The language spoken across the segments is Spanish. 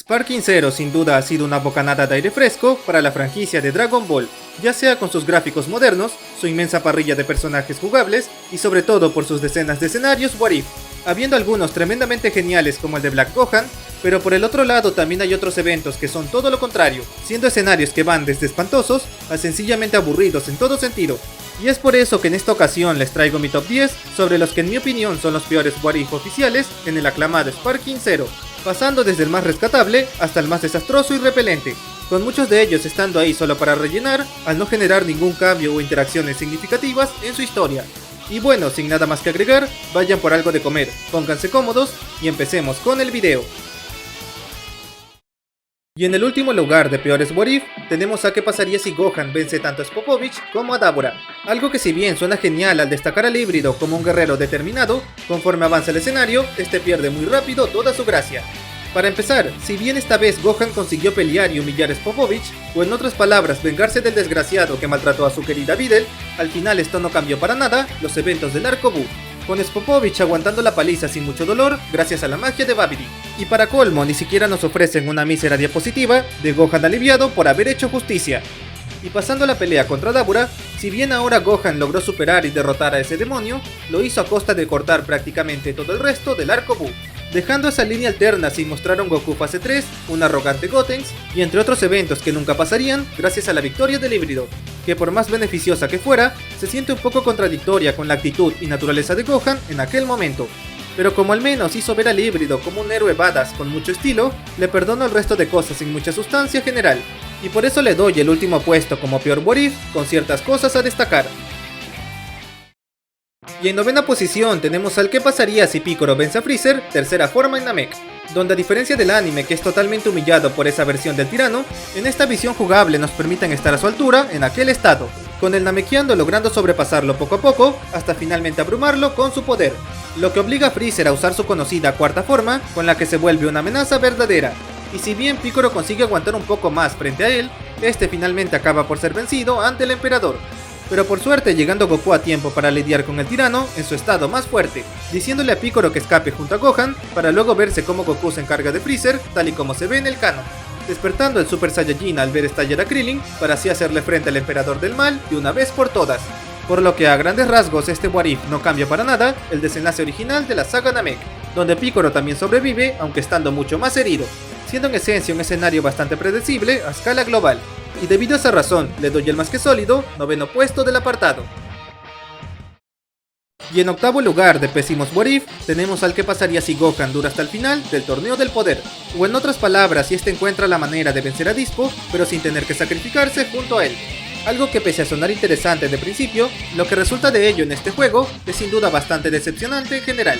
Sparking Zero sin duda ha sido una bocanada de aire fresco para la franquicia de Dragon Ball, ya sea con sus gráficos modernos, su inmensa parrilla de personajes jugables y sobre todo por sus decenas de escenarios What If, habiendo algunos tremendamente geniales como el de Black Gohan, pero por el otro lado también hay otros eventos que son todo lo contrario, siendo escenarios que van desde espantosos a sencillamente aburridos en todo sentido. Y es por eso que en esta ocasión les traigo mi top 10 sobre los que en mi opinión son los peores What If oficiales en el aclamado Sparking Zero, pasando desde el más rescatable hasta el más desastroso y repelente, con muchos de ellos estando ahí solo para rellenar, al no generar ningún cambio o interacciones significativas en su historia. Y bueno, sin nada más que agregar, vayan por algo de comer, pónganse cómodos y empecemos con el video. Y en el último lugar de peores What If, tenemos a qué pasaría si Gohan vence tanto a Popovich como a Dabura. Algo que si bien suena genial al destacar al híbrido como un guerrero determinado, conforme avanza el escenario, este pierde muy rápido toda su gracia. Para empezar, si bien esta vez Gohan consiguió pelear y humillar a Popovich, o en otras palabras vengarse del desgraciado que maltrató a su querida Videl, al final esto no cambió para nada los eventos del arco Buu, con Popovich aguantando la paliza sin mucho dolor gracias a la magia de Babidi. Y para colmo, ni siquiera nos ofrecen una mísera diapositiva de Gohan aliviado por haber hecho justicia. Y pasando la pelea contra Dabura, si bien ahora Gohan logró superar y derrotar a ese demonio, lo hizo a costa de cortar prácticamente todo el resto del arco Buu, dejando esa línea alterna sin mostrar a un Goku fase 3, un arrogante Gotenks, y entre otros eventos que nunca pasarían gracias a la victoria del híbrido, que por más beneficiosa que fuera, se siente un poco contradictoria con la actitud y naturaleza de Gohan en aquel momento. Pero como al menos hizo ver al híbrido como un héroe badass con mucho estilo, le perdono el resto de cosas sin mucha sustancia general, y por eso le doy el último puesto como peor What If, con ciertas cosas a destacar. Y en novena posición tenemos al qué pasaría si Piccolo vence a Freezer, tercera forma en Namek, donde a diferencia del anime que es totalmente humillado por esa versión del tirano, en esta visión jugable nos permiten estar a su altura en aquel estado, con el Namekiano logrando sobrepasarlo poco a poco hasta finalmente abrumarlo con su poder, lo que obliga a Freezer a usar su conocida cuarta forma, con la que se vuelve una amenaza verdadera. Y si bien Piccolo consigue aguantar un poco más frente a él, este finalmente acaba por ser vencido ante el emperador. Pero por suerte llegando Goku a tiempo para lidiar con el tirano en su estado más fuerte, diciéndole a Piccolo que escape junto a Gohan, para luego verse cómo Goku se encarga de Freezer, tal y como se ve en el canon, despertando el Super Saiyajin al ver estallar a Krillin, para así hacerle frente al emperador del mal de una vez por todas. Por lo que a grandes rasgos este What If no cambia para nada el desenlace original de la saga Namek, donde Piccolo también sobrevive aunque estando mucho más herido, siendo en esencia un escenario bastante predecible a escala global. Y debido a esa razón, le doy el más que sólido noveno puesto del apartado. Y en octavo lugar de pésimos What If, tenemos al que pasaría si Gohan dura hasta el final del torneo del poder, o en otras palabras si este encuentra la manera de vencer a Dispo, pero sin tener que sacrificarse junto a él. Algo que pese a sonar interesante de principio, lo que resulta de ello en este juego es sin duda bastante decepcionante en general,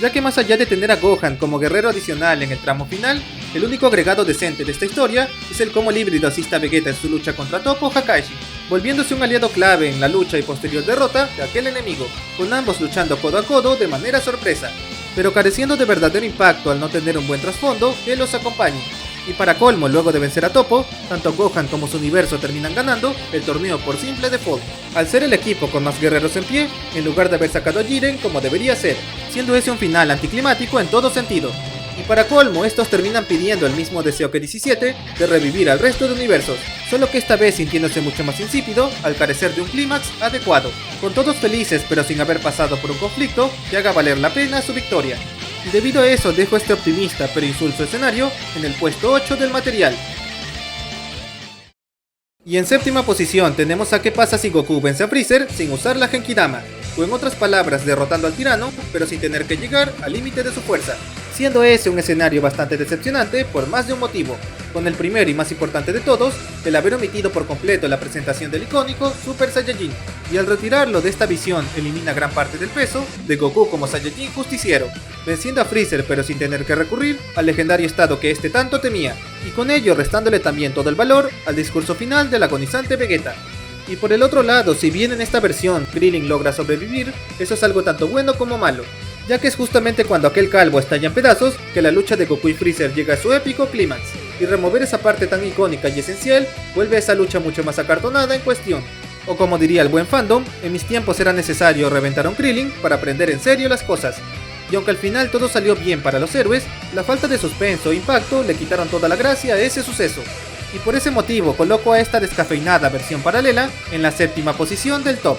ya que más allá de tener a Gohan como guerrero adicional en el tramo final, el único agregado decente de esta historia es el cómo el híbrido asista a Vegeta en su lucha contra Toppo Kakashi, volviéndose un aliado clave en la lucha y posterior derrota de aquel enemigo, con ambos luchando codo a codo de manera sorpresa, pero careciendo de verdadero impacto al no tener un buen trasfondo que los acompañe. Y para colmo, luego de vencer a Toppo, tanto Gohan como su universo terminan ganando el torneo por simple default, al ser el equipo con más guerreros en pie, en lugar de haber sacado a Jiren como debería ser, siendo ese un final anticlimático en todo sentido. Y para colmo, estos terminan pidiendo el mismo deseo que 17 de revivir al resto de universos, solo que esta vez sintiéndose mucho más insípido al carecer de un clímax adecuado, con todos felices pero sin haber pasado por un conflicto que haga valer la pena su victoria. Y debido a eso dejo este optimista pero insulso escenario en el puesto 8 del material. Y en séptima posición tenemos a qué pasa si Goku vence a Freezer sin usar la Genkidama, o en otras palabras derrotando al tirano pero sin tener que llegar al límite de su fuerza, siendo ese un escenario bastante decepcionante por más de un motivo, con el primero y más importante de todos, el haber omitido por completo la presentación del icónico Super Saiyajin, y al retirarlo de esta visión elimina gran parte del peso de Goku como Saiyajin justiciero, venciendo a Freezer pero sin tener que recurrir al legendario estado que este tanto temía, y con ello restándole también todo el valor al discurso final del agonizante Vegeta. Y por el otro lado, si bien en esta versión Krillin logra sobrevivir, eso es algo tanto bueno como malo, ya que es justamente cuando aquel calvo estalla en pedazos que la lucha de Goku y Freezer llega a su épico clímax, y remover esa parte tan icónica y esencial vuelve a esa lucha mucho más acartonada en cuestión. O como diría el buen fandom, en mis tiempos era necesario reventar a un Krillin para aprender en serio las cosas. y aunque al final todo salió bien para los héroes, la falta de suspenso e impacto le quitaron toda la gracia a ese suceso. Y por ese motivo coloco a esta descafeinada versión paralela en la 7ª posición del top.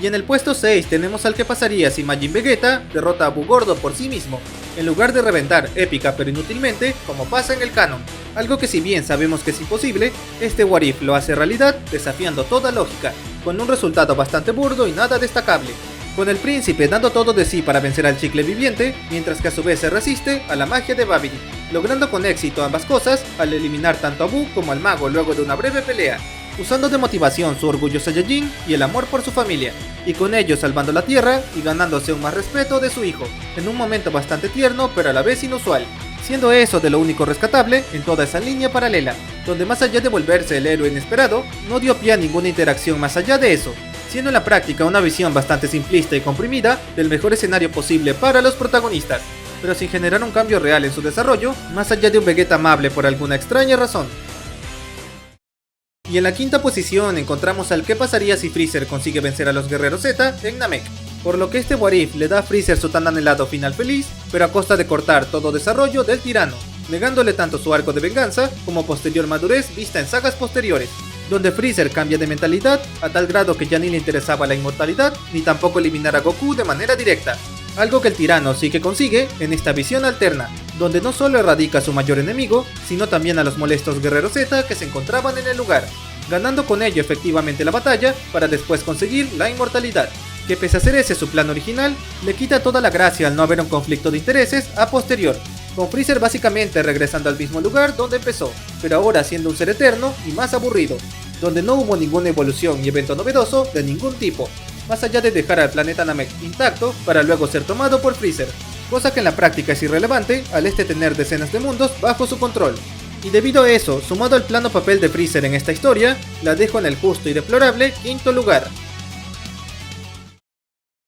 Y en el puesto 6 tenemos al que pasaría si Majin Vegeta derrota a Bugordo por sí mismo, en lugar de reventar épica pero inútilmente como pasa en el canon. Algo que si bien sabemos que es imposible, este What If lo hace realidad desafiando toda lógica, con un resultado bastante burdo y nada destacable. Con el príncipe dando todo de sí para vencer al chicle viviente, mientras que a su vez se resiste a la magia de Babidi, logrando con éxito ambas cosas al eliminar tanto a Buu como al mago luego de una breve pelea, usando de motivación su orgullo Saiyajin y el amor por su familia, y con ello salvando la tierra y ganándose un más respeto de su hijo, en un momento bastante tierno pero a la vez inusual, siendo eso de lo único rescatable en toda esa línea paralela, donde más allá de volverse el héroe inesperado, no dio pie a ninguna interacción más allá de eso, siendo en la práctica una visión bastante simplista y comprimida del mejor escenario posible para los protagonistas, pero sin generar un cambio real en su desarrollo, más allá de un Vegeta amable por alguna extraña razón. Y en la 5ª posición encontramos al que pasaría si Freezer consigue vencer a los guerreros Z en Namek, por lo que este What If le da a Freezer su tan anhelado final feliz, pero a costa de cortar todo desarrollo del tirano, negándole tanto su arco de venganza como posterior madurez vista en sagas posteriores, donde Freezer cambia de mentalidad a tal grado que ya ni le interesaba la inmortalidad ni tampoco eliminar a Goku de manera directa, algo que el tirano sí que consigue en esta visión alterna, donde no solo erradica a su mayor enemigo, sino también a los molestos guerreros Z que se encontraban en el lugar, ganando con ello efectivamente la batalla para después conseguir la inmortalidad, que pese a ser ese su plan original, le quita toda la gracia al no haber un conflicto de intereses a posterior, con Freezer básicamente regresando al mismo lugar donde empezó, pero ahora siendo un ser eterno y más aburrido, donde no hubo ninguna evolución y evento novedoso de ningún tipo, más allá de dejar al planeta Namek intacto para luego ser tomado por Freezer, cosa que en la práctica es irrelevante al este tener decenas de mundos bajo su control. Y debido a eso, sumado al plano papel de Freezer en esta historia, la dejo en el justo y deplorable 5º lugar.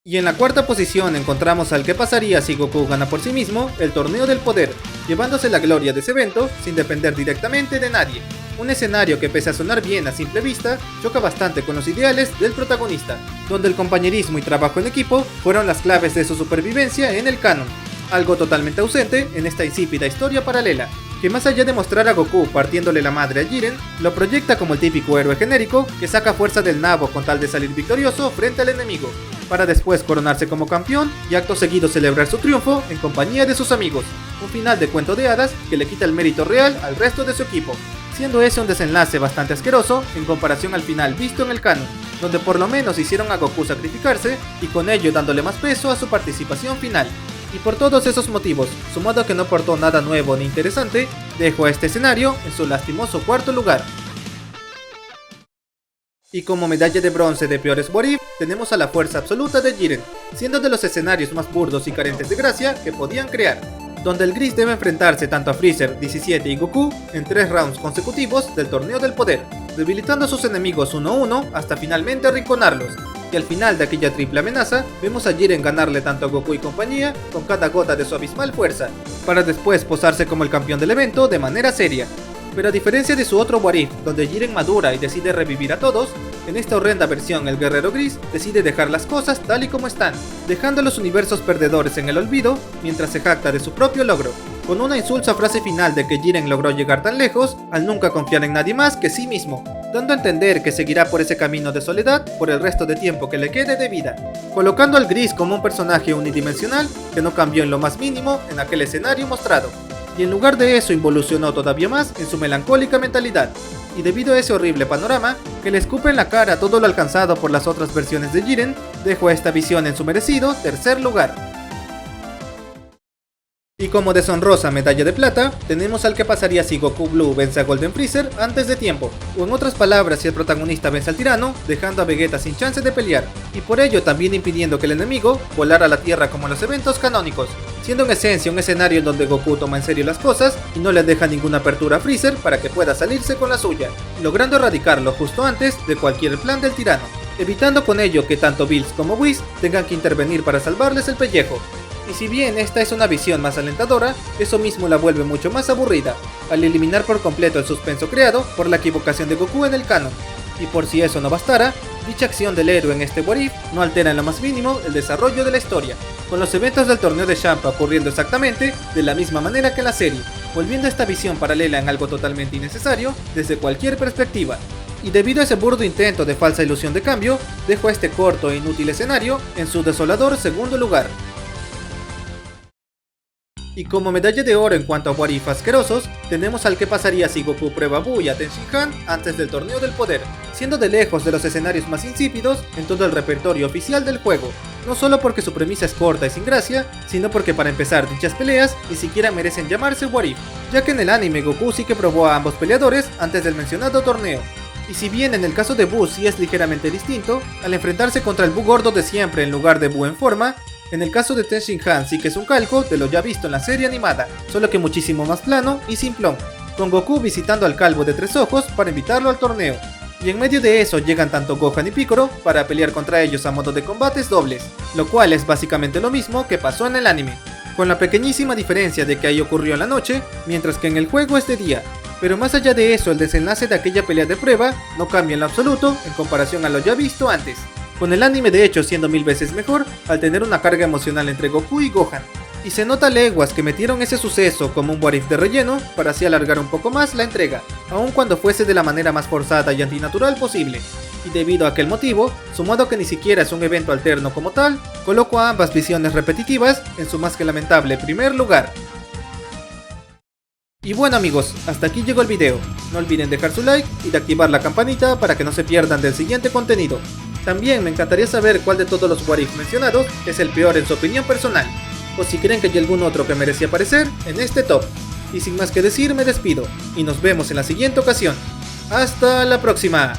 Y en la 4ª posición encontramos al que pasaría si Goku gana por sí mismo el Torneo del Poder, llevándose la gloria de ese evento sin depender directamente de nadie. Un escenario que pese a sonar bien a simple vista, choca bastante con los ideales del protagonista, donde el compañerismo y trabajo en equipo fueron las claves de su supervivencia en el canon, algo totalmente ausente en esta insípida historia paralela, que más allá de mostrar a Goku partiéndole la madre a Jiren, lo proyecta como el típico héroe genérico que saca fuerza del nabo con tal de salir victorioso frente al enemigo, para después coronarse como campeón y acto seguido celebrar su triunfo en compañía de sus amigos, un final de cuento de hadas que le quita el mérito real al resto de su equipo, siendo ese un desenlace bastante asqueroso en comparación al final visto en el canon, donde por lo menos hicieron a Goku sacrificarse y con ello dándole más peso a su participación final. Y por todos esos motivos, sumado a que no aportó nada nuevo ni interesante, dejo a este escenario en su lastimoso 4º lugar. Y como medalla de bronce de peores What If, tenemos a la fuerza absoluta de Jiren, siendo de los escenarios más burdos y carentes de gracia que podían crear, donde el gris debe enfrentarse tanto a Freezer, 17 y Goku en 3 rounds consecutivos del Torneo del Poder, debilitando a sus enemigos uno a uno hasta finalmente arrinconarlos. Y al final de aquella triple amenaza, vemos a Jiren ganarle tanto a Goku y compañía con cada gota de su abismal fuerza, para después posarse como el campeón del evento de manera seria. Pero a diferencia de su otro What If, donde Jiren madura y decide revivir a todos, en esta horrenda versión el guerrero gris decide dejar las cosas tal y como están, dejando a los universos perdedores en el olvido mientras se jacta de su propio logro, con una insulsa frase final de que Jiren logró llegar tan lejos al nunca confiar en nadie más que sí mismo, dando a entender que seguirá por ese camino de soledad por el resto de tiempo que le quede de vida, colocando al gris como un personaje unidimensional que no cambió en lo más mínimo en aquel escenario mostrado, y en lugar de eso involucionó todavía más en su melancólica mentalidad, y debido a ese horrible panorama que le escupe en la cara todo lo alcanzado por las otras versiones de Jiren, dejo a esta visión en su merecido 3er lugar. Y como deshonrosa medalla de plata, tenemos al que pasaría si Goku Blue vence a Golden Freezer antes de tiempo, o en otras palabras si el protagonista vence al tirano, dejando a Vegeta sin chance de pelear, y por ello también impidiendo que el enemigo volara a la Tierra como en los eventos canónicos, siendo en esencia un escenario en donde Goku toma en serio las cosas y no le deja ninguna apertura a Freezer para que pueda salirse con la suya, logrando erradicarlo justo antes de cualquier plan del tirano, evitando con ello que tanto Bills como Whis tengan que intervenir para salvarles el pellejo. Y si bien esta es una visión más alentadora, eso mismo la vuelve mucho más aburrida, al eliminar por completo el suspenso creado por la equivocación de Goku en el canon, Y por si eso no bastara, dicha acción del héroe en este What If no altera en lo más mínimo el desarrollo de la historia, con los eventos del torneo de Champa ocurriendo exactamente de la misma manera que en la serie, volviendo esta visión paralela en algo totalmente innecesario desde cualquier perspectiva. Y debido a ese burdo intento de falsa ilusión de cambio, dejo a este corto e inútil escenario en su desolador segundo lugar. Y como medalla de oro en cuanto a What If asquerosos, tenemos al que pasaría si Goku prueba Buu y a Ten Shin Han antes del torneo del poder, siendo de lejos de los escenarios más insípidos en todo el repertorio oficial del juego, no solo porque su premisa es corta y sin gracia, sino porque para empezar dichas peleas ni siquiera merecen llamarse What If, ya que en el anime Goku sí que probó a ambos peleadores antes del mencionado torneo. Y si bien en el caso de Buu sí es ligeramente distinto, al enfrentarse contra el Buu gordo de siempre en lugar de Buu en forma, en el caso de Ten Shin Han sí que es un calco de lo ya visto en la serie animada, solo que muchísimo más plano y simplón, con Goku visitando al calvo de 3 ojos para invitarlo al torneo. Y en medio de eso llegan tanto Gohan y Piccolo para pelear contra ellos a modo de combates dobles, lo cual es básicamente lo mismo que pasó en el anime, con la pequeñísima diferencia de que ahí ocurrió en la noche, mientras que en el juego es de día. Pero más allá de eso, el desenlace de aquella pelea de prueba no cambia en lo absoluto en comparación a lo ya visto antes, con el anime de hecho siendo 1000 veces mejor al tener una carga emocional entre Goku y Gohan. Y se nota a leguas que metieron ese suceso como un What If de relleno para así alargar un poco más la entrega, aun cuando fuese de la manera más forzada y antinatural posible. Y debido a aquel motivo, sumado que ni siquiera es un evento alterno como tal, coloco a ambas visiones repetitivas en su más que lamentable primer lugar. Y bueno amigos, hasta aquí llegó el video, no olviden dejar su like y de activar la campanita para que no se pierdan del siguiente contenido. También me encantaría saber cuál de todos los What If mencionados es el peor en su opinión personal, o si creen que hay algún otro que merecía aparecer en este top. Y sin más que decir me despido, y nos vemos en la siguiente ocasión. ¡Hasta la próxima!